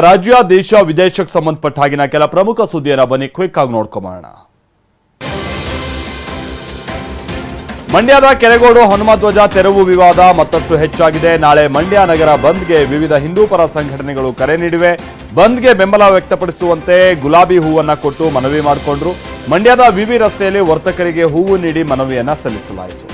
ರಾಜ್ಯ ದೇಶ ವಿದೇಶಕ್ಕೆ ಸಂಬಂಧಪಟ್ಟ ಹಾಗಿನ ಕೆಲ ಪ್ರಮುಖ ಸುದ್ದಿಯನ್ನು ಬನ್ನಿ ಕ್ವಿಕ್ ಆಗಿ ನೋಡ್ಕೊಂಬೋಣ. ಮಂಡ್ಯದ ಕೆರೆಗೋಡು ಹನುಮಧ್ವಜ ತೆರವು ವಿವಾದ ಮತ್ತಷ್ಟು ಹೆಚ್ಚಾಗಿದೆ. ನಾಳೆ ಮಂಡ್ಯ ನಗರ ಬಂದ್ಗೆ ವಿವಿಧ ಹಿಂದೂ ಪರ ಸಂಘಟನೆಗಳು ಕರೆ ನೀಡಿವೆ. ಬಂದ್ಗೆ ಬೆಂಬಲ ವ್ಯಕ್ತಪಡಿಸುವಂತೆ ಗುಲಾಬಿ ಹೂವನ್ನ ಕೊಟ್ಟು ಮನವಿ ಮಾಡಿಕೊಂಡ್ರು. ಮಂಡ್ಯದ ವಿವಿ ರಸ್ತೆಯಲ್ಲಿ ವರ್ತಕರಿಗೆ ಹೂವು ನೀಡಿ ಮನವಿಯನ್ನ ಸಲ್ಲಿಸಲಾಯಿತು.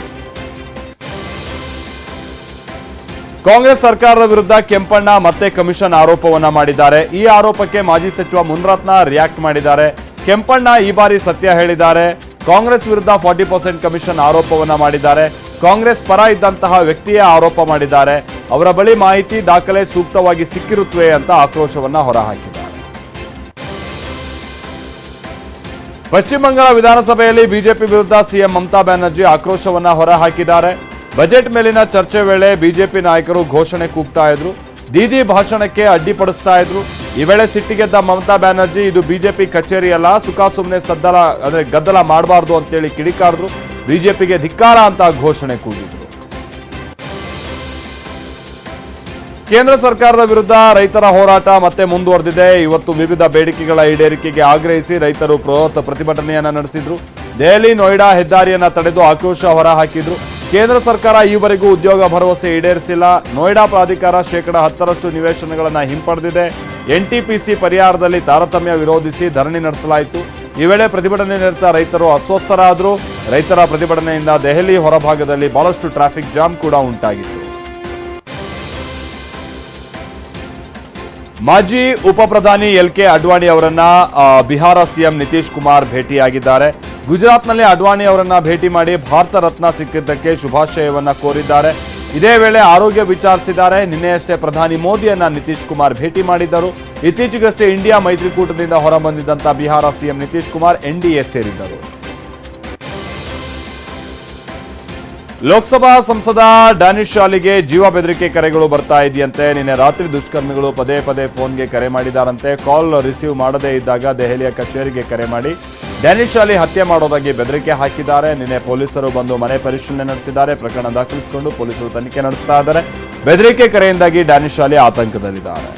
ಕಾಂಗ್ರೆಸ್ ಸರ್ಕಾರದ ವಿರುದ್ಧ ಕೆಂಪಣ್ಣ ಮತ್ತೆ ಕಮಿಷನ್ ಆರೋಪವನ್ನ ಮಾಡಿದ್ದಾರೆ. ಈ ಆರೋಪಕ್ಕೆ ಮಾಜಿ ಸಚಿವ ಮುನ್ರತ್ನ ರಿಯಾಕ್ಟ್ ಮಾಡಿದ್ದಾರೆ. ಕೆಂಪಣ್ಣ ಈ ಬಾರಿ ಸತ್ಯ ಹೇಳಿದ್ದಾರೆ. ಕಾಂಗ್ರೆಸ್ ವಿರುದ್ಧ 40% ಕಮಿಷನ್ ಆರೋಪವನ್ನ ಮಾಡಿದ್ದಾರೆ. ಕಾಂಗ್ರೆಸ್ ಪರ ಇದ್ದಂತಹ ವ್ಯಕ್ತಿಯೇ ಆರೋಪ ಮಾಡಿದ್ದಾರೆ. ಅವರ ಬಳಿ ಮಾಹಿತಿ ದಾಖಲೆ ಸೂಕ್ತವಾಗಿ ಸಿಕ್ಕಿರುತ್ತವೆ ಅಂತ ಆಕ್ರೋಶವನ್ನ ಹೊರಹಾಕಿದ್ದಾರೆ. ಪಶ್ಚಿಮ ಬಂಗಾಳ ವಿಧಾನಸಭೆಯಲ್ಲಿ ಬಿಜೆಪಿ ವಿರುದ್ಧ ಸಿಎಂ ಮಮತಾ ಬ್ಯಾನರ್ಜಿ ಆಕ್ರೋಶವನ್ನ ಹೊರಹಾಕಿದ್ದಾರೆ. ಬಜೆಟ್ ಮೇಲಿನ ಚರ್ಚೆ ವೇಳೆ ಬಿಜೆಪಿ ನಾಯಕರು ಘೋಷಣೆ ಕೂಗ್ತಾ ಇದ್ರು. ದೀದಿ ಭಾಷಣಕ್ಕೆ ಅಡ್ಡಿಪಡಿಸ್ತಾ ಇದ್ರು. ಈ ವೇಳೆ ಸಿಟ್ಟಿಗೆದ್ದ ಮಮತಾ ಬ್ಯಾನರ್ಜಿ, ಇದು ಬಿಜೆಪಿ ಕಚೇರಿ ಅಲ್ಲ, ಸುಖ ಸುಮ್ಮನೆ ಗದ್ದಲ ಮಾಡಬಾರ್ದು ಅಂತೇಳಿ ಕಿಡಿಕಾರಿದ್ರು. ಬಿಜೆಪಿಗೆ ಧಿಕ್ಕಾರ ಅಂತ ಘೋಷಣೆ ಕೂಗಿದ್ರು. ಕೇಂದ್ರ ಸರ್ಕಾರದ ವಿರುದ್ಧ ರೈತರ ಹೋರಾಟ ಮತ್ತೆ ಮುಂದುವರೆದಿದೆ. ಇವತ್ತು ವಿವಿಧ ಬೇಡಿಕೆಗಳ ಈಡೇರಿಕೆಗೆ ಆಗ್ರಹಿಸಿ ರೈತರು ಬೃಹತ್ ಪ್ರತಿಭಟನೆಯನ್ನ ನಡೆಸಿದ್ರು. ದೆಹಲಿ ನೋಯ್ಡಾ ಹೆದ್ದಾರಿಯನ್ನ ತಡೆದು ಆಕ್ರೋಶ ಹೊರಹಾಕಿದ್ರು. ಕೇಂದ್ರ ಸರ್ಕಾರ ಈವರೆಗೂ ಉದ್ಯೋಗ ಭರವಸೆ ಈಡೇರಿಸಿಲ್ಲ. ನೋಯ್ಡಾ ಪ್ರಾಧಿಕಾರ ಶೇಕಡ 10% ನಿವೇಶನಗಳನ್ನು ಹಿಂಪಡೆದಿದೆ. ಎನ್ಟಿಪಿಸಿ ಪರಿಹಾರದಲ್ಲಿ ತಾರತಮ್ಯ ವಿರೋಧಿಸಿ ಧರಣಿ ನಡೆಸಲಾಯಿತು. ಈ ವೇಳೆ ಪ್ರತಿಭಟನೆ ನಿರತ ರೈತರು ಅಸ್ವಸ್ಥರಾದರು. ರೈತರ ಪ್ರತಿಭಟನೆಯಿಂದ ದೆಹಲಿ ಹೊರಭಾಗದಲ್ಲಿ ಬಹಳಷ್ಟು ಟ್ರಾಫಿಕ್ ಜಾಮ್ ಕೂಡ ಉಂಟಾಗಿತ್ತು. ಮಾಜಿ ಉಪ ಪ್ರಧಾನಿ ಎಲ್.ಕೆ. ಅಡ್ವಾಣಿ ಅವರನ್ನ ಬಿಹಾರ ಸಿಎಂ ನಿತೀಶ್ ಕುಮಾರ್ ಭೇಟಿಯಾಗಿದ್ದಾರೆ. ಗುಜರಾತ್ನಲ್ಲಿ ಅಡ್ವಾಣಿ ಅವರನ್ನ ಭೇಟಿ ಮಾಡಿ ಭಾರತ ರತ್ನ ಸಿಕ್ಕಿದ್ದಕ್ಕೆ ಶುಭಾಶಯವನ್ನ ಕೋರಿದ್ದಾರೆ. ಇದೇ ವೇಳೆ ಆರೋಗ್ಯ ವಿಚಾರಿಸಿದ್ದಾರೆ. ನಿನ್ನೆಯಷ್ಟೇ ಪ್ರಧಾನಿ ಮೋದಿಯನ್ನ ನಿತೀಶ್ ಕುಮಾರ್ ಭೇಟಿ ಮಾಡಿದ್ದರು. ಇತ್ತೀಚೆಗಷ್ಟೇ ಇಂಡಿಯಾ ಮೈತ್ರಿಕೂಟದಿಂದ ಹೊರಬಂದಿದ್ದಂಥ ಬಿಹಾರ ಸಿಎಂ ನಿತೀಶ್ ಕುಮಾರ್ ಎನ್ಡಿಎ ಸೇರಿದ್ದರು. ಲೋಕಸಭಾ ಸಂಸದ ಡ್ಯಾನಿಶ್ ಶಾಲಿಗೆ ಜೀವ ಬೆದರಿಕೆ ಕರೆಗಳು ಬರ್ತಾ ಇದೆಯಂತೆ. ನಿನ್ನೆ ರಾತ್ರಿ ದುಷ್ಕರ್ಮಿಗಳು ಪದೇ ಪದೇ ಫೋನ್ಗೆ ಕರೆ ಮಾಡಿದಾರಂತೆ. ಕಾಲ್ ರಿಸೀವ್ ಮಾಡದೇ ಇದ್ದಾಗ ದೆಹಲಿಯ ಕಚೇರಿಗೆ ಕರೆ ಮಾಡಿ ಡ್ಯಾನಿಶ್ ಶಾಲಿ ಹತ್ಯೆ ಮಾಡೋದಾಗಿ ಬೆದರಿಕೆ ಹಾಕಿದ್ದಾರೆ. ನಿನ್ನೆ ಪೊಲೀಸರು ಬಂದು ಮನೆ ಪರಿಶೀಲನೆ ನಡೆಸಿದ್ದಾರೆ. ಪ್ರಕರಣ ದಾಖಲಿಸಿಕೊಂಡು ಪೊಲೀಸರು ತನಿಖೆ ನಡೆಸ್ತಾ ಇದ್ದಾರೆ. ಬೆದರಿಕೆ ಕರೆಯಿಂದಾಗಿ ಡ್ಯಾನಿಶ್ ಶಾಲಿ ಆತಂಕದಲ್ಲಿದ್ದಾರೆ.